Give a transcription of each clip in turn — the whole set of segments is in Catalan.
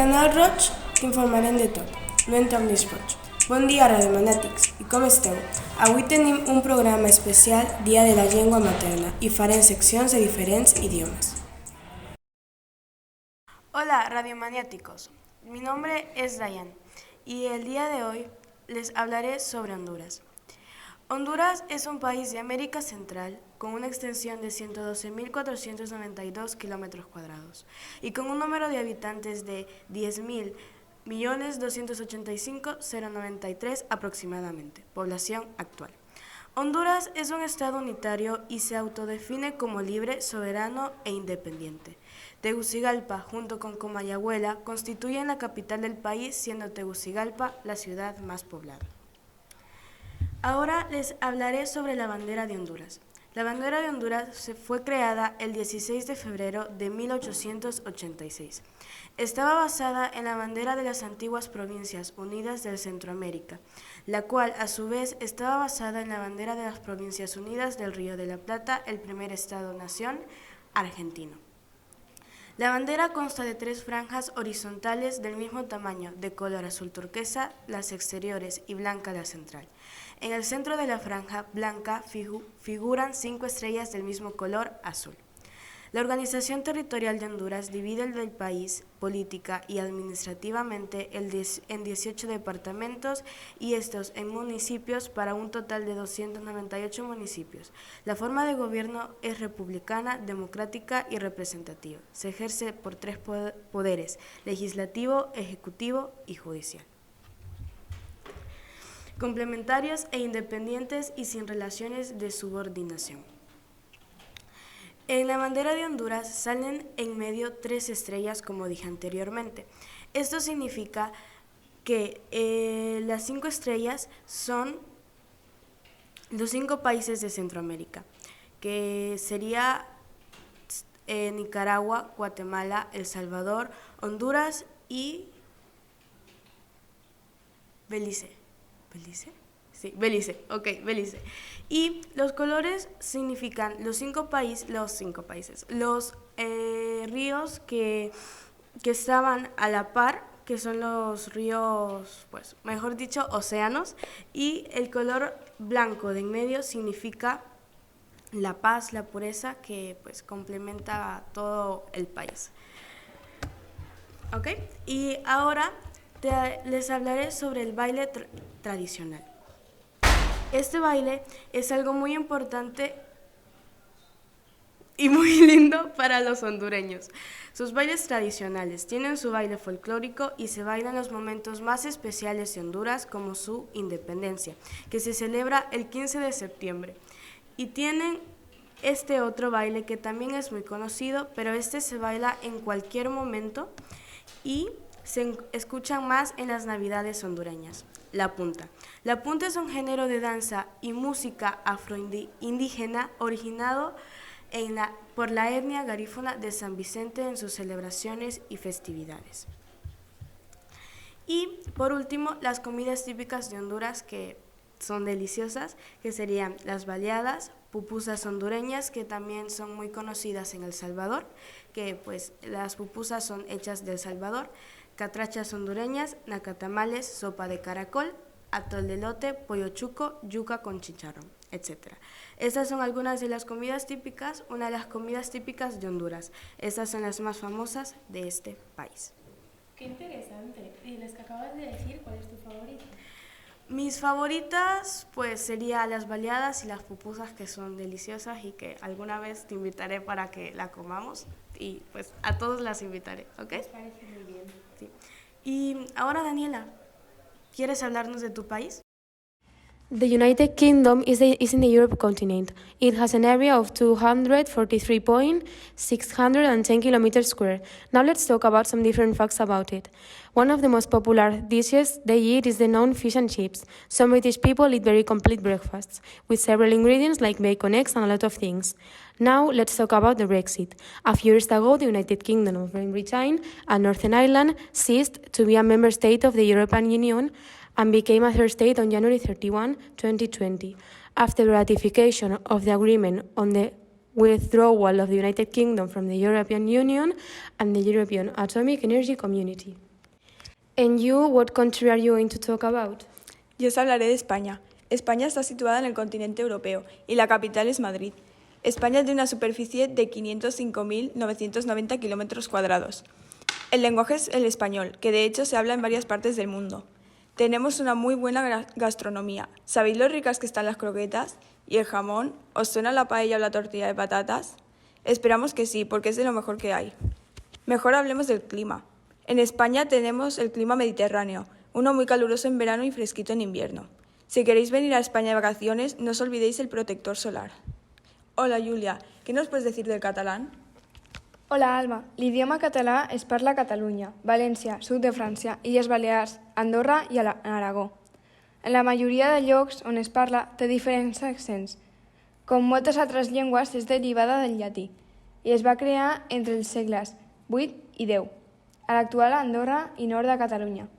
Canal Roig t'informarem de tot, no en tornis roig. Bon dia, radiomanàtics, i com esteu? Avui tenim un programa especial Dia de la Llengua Materna i farem seccions de diferents idiomes. Hola, radiomaniáticos. Mi nombre es Dayan y el día de hoy les hablaré sobre Honduras. Honduras es un país de América Central con una extensión de 112.492 kilómetros cuadrados y con un número de habitantes de 10.285.093 aproximadamente, población actual. Honduras es un estado unitario y se autodefine como libre, soberano e independiente. Tegucigalpa, junto con Comayagüela, constituyen la capital del país, siendo Tegucigalpa la ciudad más poblada. Ahora les hablaré sobre la bandera de Honduras. La bandera de Honduras fue creada el 16 de febrero de 1886. Estaba basada en la bandera de las antiguas Provincias Unidas del Centroamérica, la cual a su vez estaba basada en la bandera de las Provincias Unidas del Río de la Plata, el primer estado-nación argentino. La bandera consta de 3 franjas horizontales del mismo tamaño, de color azul turquesa las exteriores y blanca la central. En el centro de la franja blanca figuran 5 estrellas del mismo color azul. La organización territorial de Honduras divide el país política y administrativamente en 18 departamentos y estos en municipios para un total de 298 municipios. La forma de gobierno es republicana, democrática y representativa. Se ejerce por 3 poderes: legislativo, ejecutivo y judicial. Complementarios e independientes y sin relaciones de subordinación. En la bandera de Honduras salen en medio 3 estrellas, como dije anteriormente. Esto significa que las 5 estrellas son los 5 países de Centroamérica, que sería Nicaragua, Guatemala, El Salvador, Honduras y Belice. ¿Belice? Sí, Belice, ok, Belice. Y los colores significan los 5 países, los ríos que estaban a la par, que son los ríos, pues, mejor dicho, océanos, y el color blanco de en medio significa la paz, la pureza, que pues complementa a todo el país. Ok, y ahora les hablaré sobre el baile tradicional. Este baile es algo muy importante y muy lindo para los hondureños. Sus bailes tradicionales tienen su baile folclórico y se baila en los momentos más especiales de Honduras, como su independencia, que se celebra el 15 de septiembre. Y tienen este otro baile que también es muy conocido, pero este se baila en cualquier momento y se escuchan más en las navidades hondureñas. La punta. La punta es un género de danza y música afroindígena originado por la etnia garífuna de San Vicente en sus celebraciones y festividades. Y por último, las comidas típicas de Honduras, que son deliciosas, que serían las baleadas, pupusas hondureñas, que también son muy conocidas en El Salvador, que pues las pupusas son hechas de El Salvador, catrachas hondureñas, nacatamales, sopa de caracol, atol de elote, pollo chuco, yuca con chicharrón, etc. Estas son algunas de las comidas típicas, una de las comidas típicas de Honduras. Estas son las más famosas de este país. Qué interesante. Y las que acabas de decir, ¿cuál es tu favorita? Mis favoritas pues serían las baleadas y las pupusas, que son deliciosas y que alguna vez te invitaré para que la comamos, y pues a todos las invitaré, ¿ok? Me parece muy bien. Sí. Y ahora, Daniela, ¿quieres hablarnos de tu país? The United Kingdom is in the Europe continent. It has an area of 243.610 kilometers square. Now let's talk about some different facts about it. One of the most popular dishes they eat is the known fish and chips. Some British people eat very complete breakfasts, with several ingredients like bacon, eggs, and a lot of things. Now let's talk about the Brexit. A few years ago, the United Kingdom of Great Britain and Northern Ireland ceased to be a member state of the European Union and became a third state on January 31, 2020. After the ratification of the agreement on the withdrawal of the United Kingdom from the European Union and the European Atomic Energy Community. And you, what country are you going to talk about? Yo os hablaré de España. España está situada en el continente europeo y la capital es Madrid. España tiene una superficie de 505.990 kilómetros cuadrados. El lenguaje es el español, que de hecho se habla en varias partes del mundo. Tenemos una muy buena gastronomía. ¿Sabéis lo ricas que están las croquetas? ¿Y el jamón? ¿Os suena la paella o la tortilla de patatas? Esperamos que sí, porque es de lo mejor que hay. Mejor hablemos del clima. En España tenemos el clima mediterráneo, uno muy caluroso en verano y fresquito en invierno. Si queréis venir a España de vacaciones, no os olvidéis el protector solar. Hola, Júlia, què nos puedes decir del catalán? Hola, Alma. L'idioma català es parla a Catalunya, València, sud de França, Illes Balears, Andorra i Aragó. En la majoria de llocs on es parla té diferents accents. Com moltes altres llengües, és derivada del llatí i es va crear entre els segles VIII i X, a l'actual Andorra i nord de Catalunya.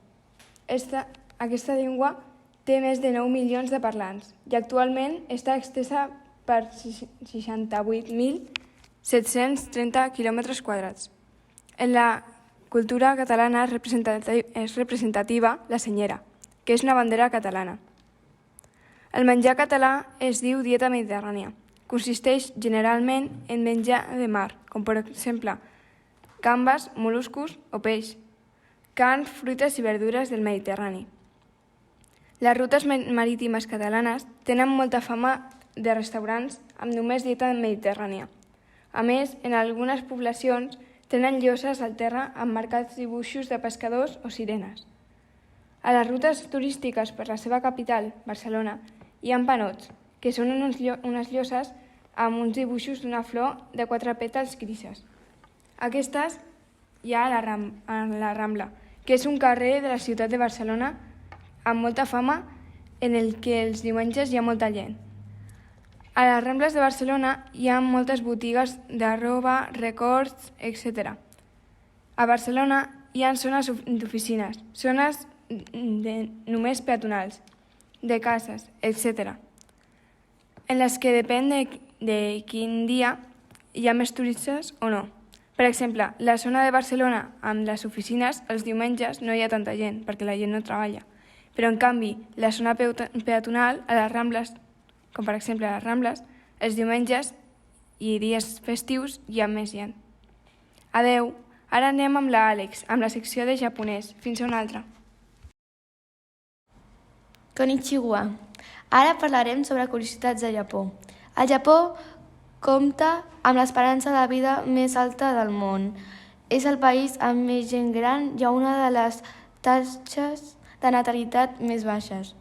Aquesta llengua té més de 9 milions de parlants i actualment està extesa per 68.730 quilòmetres quadrats. En la cultura catalana és representativa la senyera, que és una bandera catalana. El menjar català es diu dieta mediterrània. Consisteix generalment en menjar de mar, com per exemple gambes, mol·luscos o peix, carns, fruites i verdures del Mediterrani. Les rutes marítimes catalanes tenen molta fama de restaurants amb només dieta mediterrània. A més, en algunes poblacions tenen lloses al terra amb marcats dibuixos de pescadors o sirenes. A les rutes turístiques per la seva capital, Barcelona, hi ha panots, que són unes lloses amb uns dibuixos d'una flor de 4 pètals grises. Aquestes hi ha a la Rambla, que és un carrer de la ciutat de Barcelona amb molta fama en el que els diumenges hi ha molta gent. A les Rambles de Barcelona hi ha moltes botigues de roba, records, etc. A Barcelona hi ha zones d'oficines, zones només peatonals, de cases, etc. en les que depèn de quin dia hi ha més turistes o no. Per exemple, la zona de Barcelona amb les oficines, els diumenges no hi ha tanta gent perquè la gent no treballa. Però, en canvi, la zona peatonal, a les Rambles, com per exemple a les Rambles, els diumenges i dies festius hi ha més gent. Adeu, ara anem amb l'Àlex, amb la secció de japonès. Fins a una altra. Konnichiwa. Ara parlarem sobre curiositats de Japó. El Japó compta amb l'esperança de vida més alta del món. És el país amb més gent gran i una de les taxes de natalitat més baixes.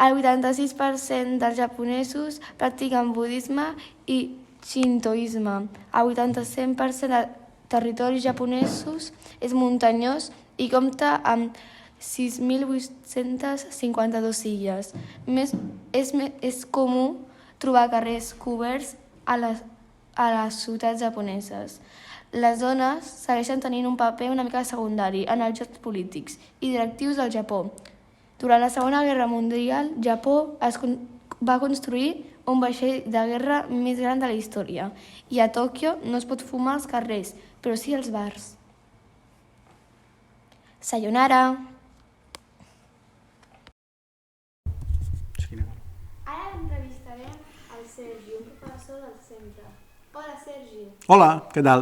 El 86% dels japonesos practiquen budisme i shintoisme. El 87% del territori japonesos és muntanyós i compta amb 6.852 illes. És comú trobar carrers coberts a les ciutats japoneses. Les dones segueixen tenint un paper una mica secundari en els jocs polítics i directius del Japó. Durant la Segona Guerra Mundial, Japó va construir un vaixell de guerra més gran de la història i a Tòquio no es pot fumar als carrers, però sí als bars. Sayonara! Ara entrevistarem el Sergi, un professor del centre. Hola, Sergi. Hola, què tal?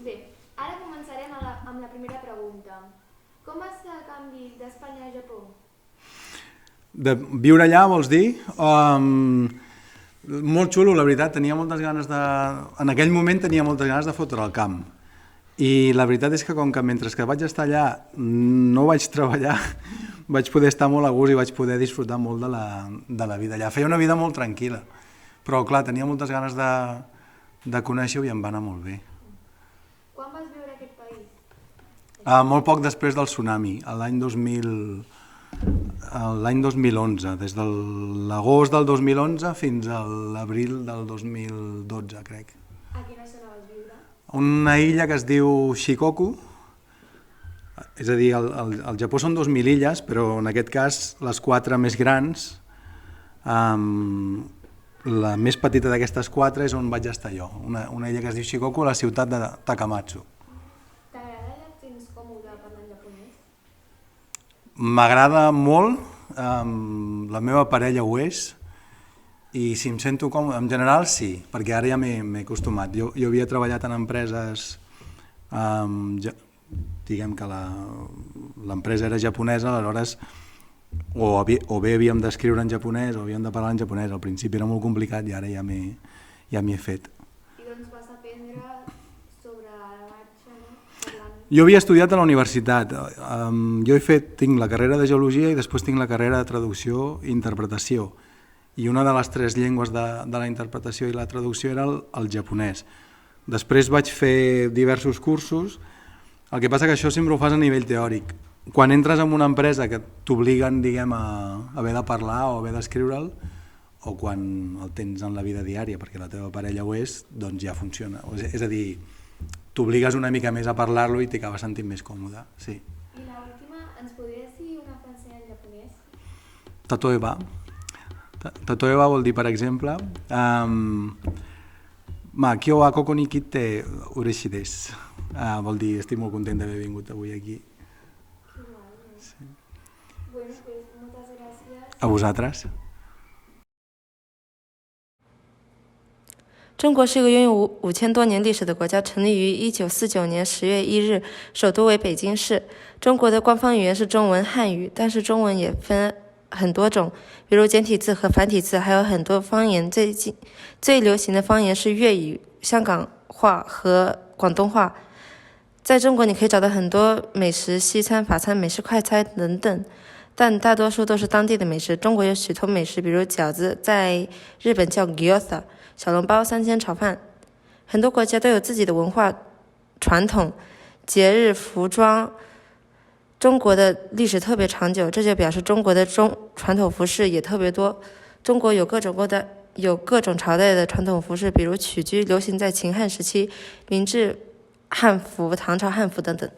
Bé, ara començarem amb la primera pregunta. Com va ser el canvi d'Espanya a Japó? De viure allà, vols dir? Molt xulo, la veritat. Tenia moltes ganes de... En aquell moment tenia moltes ganes de fotre el camp. I la veritat és que com que mentre que vaig estar allà no vaig treballar, vaig poder estar molt a gust i vaig poder disfrutar molt de la vida allà. Feia una vida molt tranquil·la, però clar, tenia moltes ganes de conèixer-ho i em va anar molt bé. Quan vas viure a aquest país? Molt poc després del tsunami, l'any 2011, des de l'agost del 2011 fins a l'abril del 2012, crec. A quina zona vas viure? Una illa que es diu Shikoku, és a dir, al Japó són 2.000 illes, però en aquest cas les 4 més grans, la més petita d'aquestes 4 és on vaig estar jo, una illa que es diu Shikoku, a la ciutat de Takamatsu. T'agrada allà? Et sents còmode parlant japonès? M'agrada molt, la meva parella ho és, i si em sento còmode, en general sí, perquè ara ja m'he acostumat. Jo havia treballat en empreses, diguem que l'empresa era japonesa, aleshores o bé havíem d'escriure en japonès o havíem de parlar en japonès. Al principi era molt complicat i ara ja m'hi he fet. I doncs vas aprendre sobre la marxa, no? Parlant... Jo havia estudiat a la universitat. Jo tinc la carrera de geologia i després tinc la carrera de traducció i interpretació. I una de les 3 llengües de la interpretació i la traducció era el japonès. Després vaig fer diversos cursos, el que passa que això sempre ho fas a nivell teòric. Quan entres en una empresa que t'obliguen, diguem, a haver de parlar o haver d'escriure'l, o quan el tens en la vida diària perquè la teva parella ho és, doncs ja funciona. És a dir, t'obligues una mica més a parlar-lo i t'acabes sentint més còmode, sí. I l'última, ens podries dir una frase en japonès? Tatoeba. Tatoeba vol dir, per exemple, Kyo wa koko ni kitte ureshi desu. Vol dir, estic molt content d'haver vingut avui aquí. Sí. Bueno, pues moltes gràcies. A vosaltres. 中国是一个拥有5000多年历史的国家，成立于1949年10月1日，首都为北京市。中国的官方语言是中文汉语，但是中文也分很多种，比如简体字和繁体字，还有很多方言。最流行的方言是粤语、香港话和广东话。在中国你可以找到很多美食、西餐、法餐、美式快餐等等，但大多数都是当地的美食。中国有许多美食，比如饺子，在日本叫 gyoza， 小笼包、三鲜炒饭。很多国家都有自己的文化传统、节日、服装。中国的历史特别长久，这就表示中国的传统服饰也特别多。中国有各种朝代的传统服饰，比如曲裾流行在秦汉时期，明治汉服、唐朝汉服等等。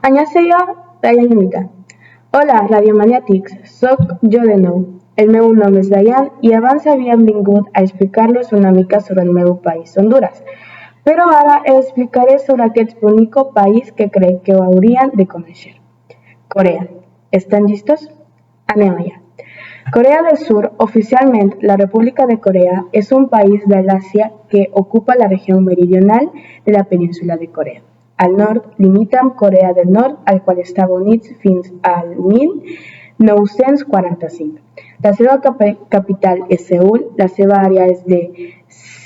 Annyeonghaseyo, Dayan Mita. Hola, radiomaniàtics, soc jo de nou. El meu nom és Dayan i abans havíem vingut a explicar-los una mica sobre el meu país, Honduras. Però ara els explicaré sobre aquest bonic país que crec que ho haurien de conèixer. Corea. ¿Están listos? Anem allà. Corea del Sur, oficialment la República de Corea, és un país de l'Àsia que ocupa la regió meridional de la península de Corea. Al nord limita amb Corea del Nord, al qual estava units fins al 1945. La seva capital és Seül, la seva àrea és de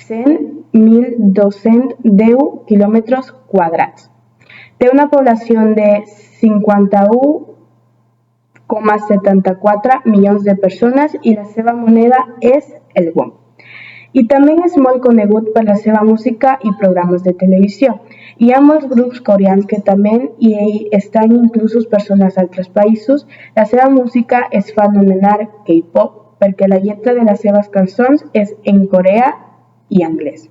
100.210 quilòmetres quadrats. Té una població de 51,74 milions de persones i la seva moneda és el won. I també és molt conegut per la seva música i programes de televisió. Hi ha molts grups coreans que també hi estan inclusos persones d'altres països. La seva música es fa anomenar K-pop perquè la lletra de les seves cançons és en coreà i anglès.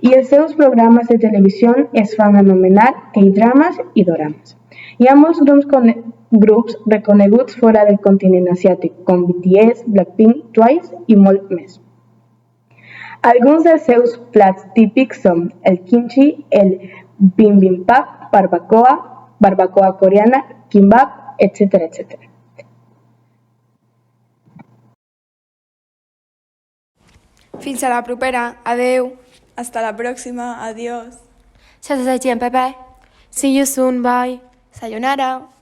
I els seus programes de televisió es fan anomenar K-drames i dorames. Hi ha molts grups reconeguts fora del continent asiàtic, com BTS, Blackpink, Twice i molt més. Alguns dels seus plats típics són el kimchi, el bibimbap, barbacoa coreana, kimbap, etc. etc. Fins a la propera. Adeu. Hasta la próxima. Adiós. 下次再见，拜拜。See you soon, bye. Sayonara.